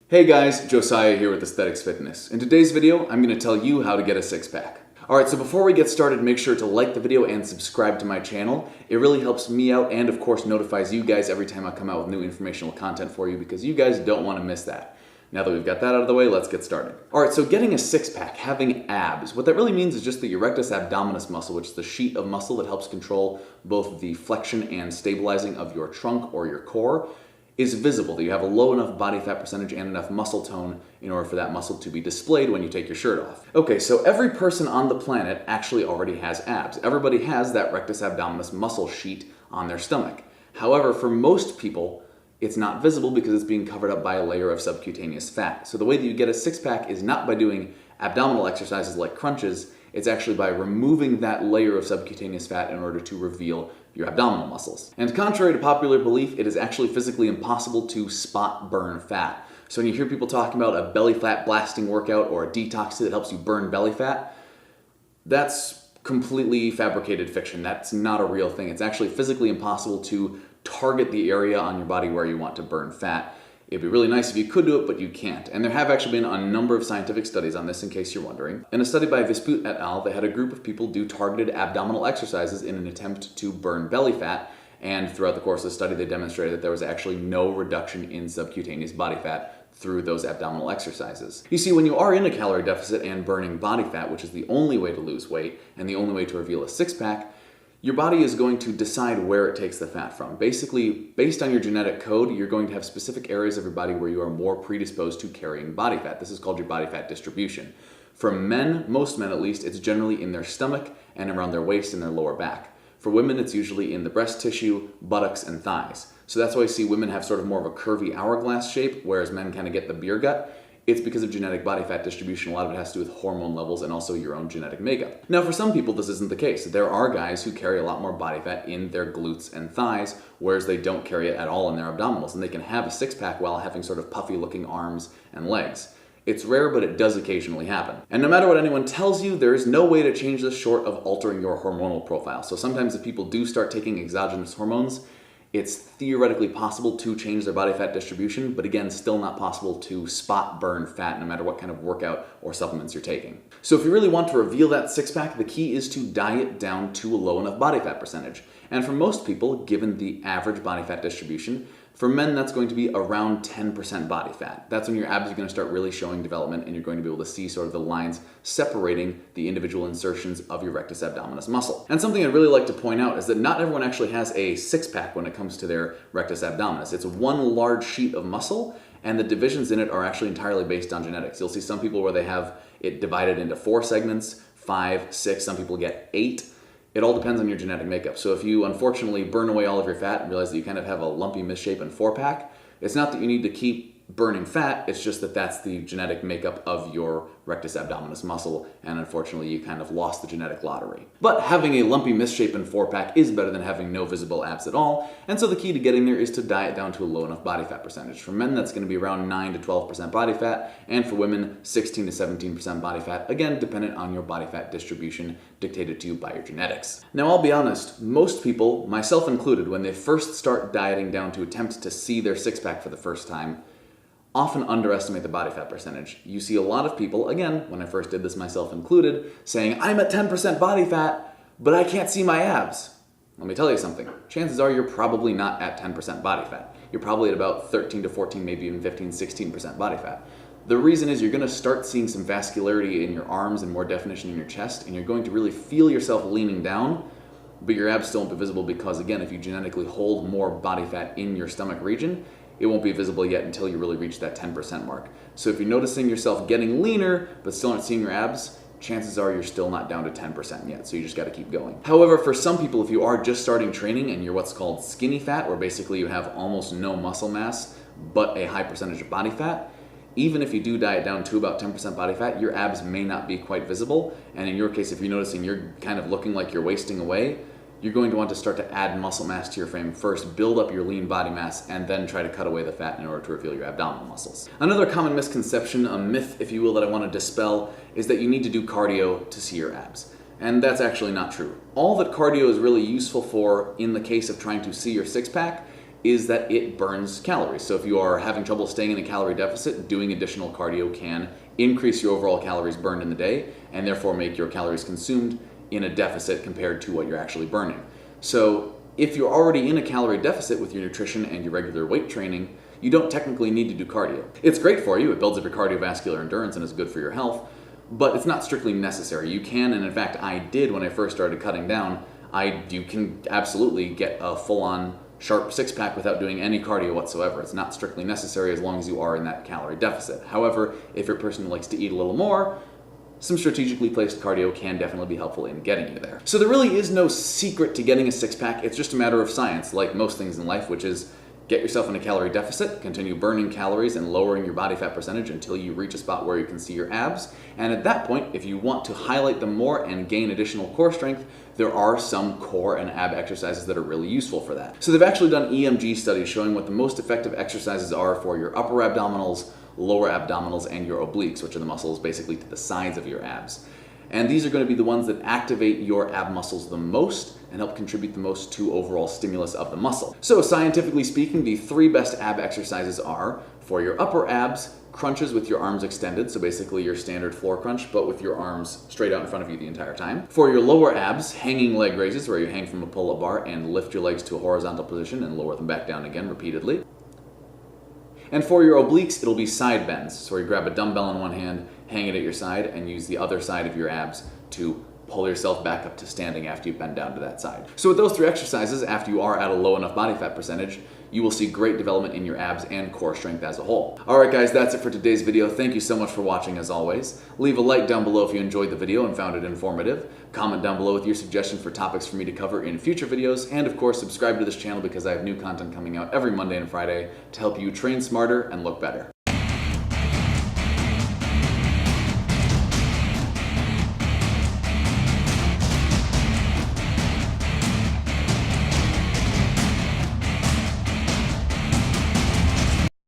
Hey guys, Josiah here with Aesthetyx Fitness. In today's video, I'm going to tell you how to get a six-pack. Alright, so before we get started, make sure to like the video and subscribe to my channel. It really helps me out and of course notifies you guys every time I come out with new informational content for you because you guys don't want to miss that. Now that we've got that out of the way, let's get started. Alright, so getting a six-pack, having abs, what that really means is just the rectus abdominis muscle, which is the sheet of muscle that helps control both the flexion and stabilizing of your trunk or your core, is visible, that you have a low enough body fat percentage and enough muscle tone in order for that muscle to be displayed when you take your shirt off. Okay, so every person on the planet actually already has abs. Everybody has that rectus abdominis muscle sheet on their stomach. However, for most people, it's not visible because it's being covered up by a layer of subcutaneous fat. So the way that you get a six-pack is not by doing abdominal exercises like crunches, it's actually by removing that layer of subcutaneous fat in order to reveal your abdominal muscles. And contrary to popular belief, it is actually physically impossible to spot burn fat. So when you hear people talking about a belly fat blasting workout or a detox that helps you burn belly fat, that's completely fabricated fiction. That's not a real thing. It's actually physically impossible to target the area on your body where you want to burn fat. It'd be really nice if you could do it, but you can't. And there have actually been a number of scientific studies on this, in case you're wondering. In a study by Visput et al., they had a group of people do targeted abdominal exercises in an attempt to burn belly fat, and throughout the course of the study, they demonstrated that there was actually no reduction in subcutaneous body fat through those abdominal exercises. You see, when you are in a calorie deficit and burning body fat, which is the only way to lose weight and the only way to reveal a six-pack, your body is going to decide where it takes the fat from. Basically, based on your genetic code, you're going to have specific areas of your body where you are more predisposed to carrying body fat. This is called your body fat distribution. For men, most men at least, it's generally in their stomach and around their waist and their lower back. For women, it's usually in the breast tissue, buttocks, and thighs. So that's why you see women have sort of more of a curvy hourglass shape, whereas men kind of get the beer gut. It's because of genetic body fat distribution. A lot of it has to do with hormone levels and also your own genetic makeup. Now, for some people, this isn't the case. There are guys who carry a lot more body fat in their glutes and thighs, whereas they don't carry it at all in their abdominals, and they can have a six-pack while having sort of puffy-looking arms and legs. It's rare, but it does occasionally happen. And no matter what anyone tells you, there is no way to change this short of altering your hormonal profile. So sometimes if people do start taking exogenous hormones, it's theoretically possible to change their body fat distribution, but again, still not possible to spot burn fat no matter what kind of workout or supplements you're taking. So if you really want to reveal that six-pack, the key is to diet down to a low enough body fat percentage. And for most people, given the average body fat distribution, for men, that's going to be around 10% body fat. That's when your abs are going to start really showing development and you're going to be able to see sort of the lines separating the individual insertions of your rectus abdominis muscle. And something I'd really like to point out is that not everyone actually has a six-pack when it comes to their rectus abdominis. It's one large sheet of muscle, and the divisions in it are actually entirely based on genetics. You'll see some people where they have it divided into 4 segments, 5, 6, some people get 8. It all depends on your genetic makeup. So if you unfortunately burn away all of your fat and realize that you kind of have a lumpy, misshapen 4-pack, it's not that you need to keep burning fat, it's just that that's the genetic makeup of your rectus abdominis muscle, and unfortunately you kind of lost the genetic lottery. But having a lumpy, misshapen 4-pack is better than having no visible abs at all, and so the key to getting there is to diet down to a low enough body fat percentage. For men, that's going to be around 9 to 12% body fat, and for women, 16 to 17% body fat, again, dependent on your body fat distribution dictated to you by your genetics. Now, I'll be honest, most people, myself included, when they first start dieting down to attempt to see their six-pack for the first time, often underestimate the body fat percentage. You see a lot of people, again, when I first did this, myself included, saying, I'm at 10% body fat, but I can't see my abs. Let me tell you something. Chances are you're probably not at 10% body fat. You're probably at about 13 to 14, maybe even 15, 16% body fat. The reason is you're going to start seeing some vascularity in your arms and more definition in your chest, and you're going to really feel yourself leaning down, but your abs still won't be visible because, again, if you genetically hold more body fat in your stomach region, it won't be visible yet until you really reach that 10% mark. So if you're noticing yourself getting leaner, but still aren't seeing your abs, chances are you're still not down to 10% yet, so you just gotta keep going. However, for some people, if you are just starting training and you're what's called skinny fat, where basically you have almost no muscle mass, but a high percentage of body fat, even if you do diet down to about 10% body fat, your abs may not be quite visible. And in your case, if you're noticing you're kind of looking like you're wasting away, you're going to want to start to add muscle mass to your frame first, build up your lean body mass, and then try to cut away the fat in order to reveal your abdominal muscles. Another common misconception, a myth, if you will, that I want to dispel is that you need to do cardio to see your abs. And that's actually not true. All that cardio is really useful for in the case of trying to see your six-pack is that it burns calories. So if you are having trouble staying in a calorie deficit, doing additional cardio can increase your overall calories burned in the day and therefore make your calories consumed in a deficit compared to what you're actually burning. So if you're already in a calorie deficit with your nutrition and your regular weight training, you don't technically need to do cardio. It's great for you, it builds up your cardiovascular endurance and is good for your health, but it's not strictly necessary. You can, and in fact I did when I first started cutting down, you can absolutely get a full-on sharp six-pack without doing any cardio whatsoever. It's not strictly necessary as long as you are in that calorie deficit. However, if you're a person who likes to eat a little more, some strategically placed cardio can definitely be helpful in getting you there. So there really is no secret to getting a six-pack. It's just a matter of science, like most things in life, which is get yourself in a calorie deficit, continue burning calories and lowering your body fat percentage until you reach a spot where you can see your abs. And at that point, if you want to highlight them more and gain additional core strength, there are some core and ab exercises that are really useful for that. So they've actually done EMG studies showing what the most effective exercises are for your upper abdominals, lower abdominals, and your obliques, which are the muscles basically to the sides of your abs. And these are going to be the ones that activate your ab muscles the most and help contribute the most to overall stimulus of the muscle. So scientifically speaking, the 3 best ab exercises are for your upper abs, crunches with your arms extended, so basically your standard floor crunch, but with your arms straight out in front of you the entire time. For your lower abs, hanging leg raises, where you hang from a pull-up bar and lift your legs to a horizontal position and lower them back down again repeatedly. And for your obliques, it'll be side bends, so where you grab a dumbbell in one hand, hang it at your side, and use the other side of your abs to pull yourself back up to standing after you bend down to that side. So with those 3 exercises, after you are at a low enough body fat percentage, you will see great development in your abs and core strength as a whole. Alright guys, that's it for today's video. Thank you so much for watching as always. Leave a like down below if you enjoyed the video and found it informative. Comment down below with your suggestions for topics for me to cover in future videos. And of course, subscribe to this channel because I have new content coming out every Monday and Friday to help you train smarter and look better.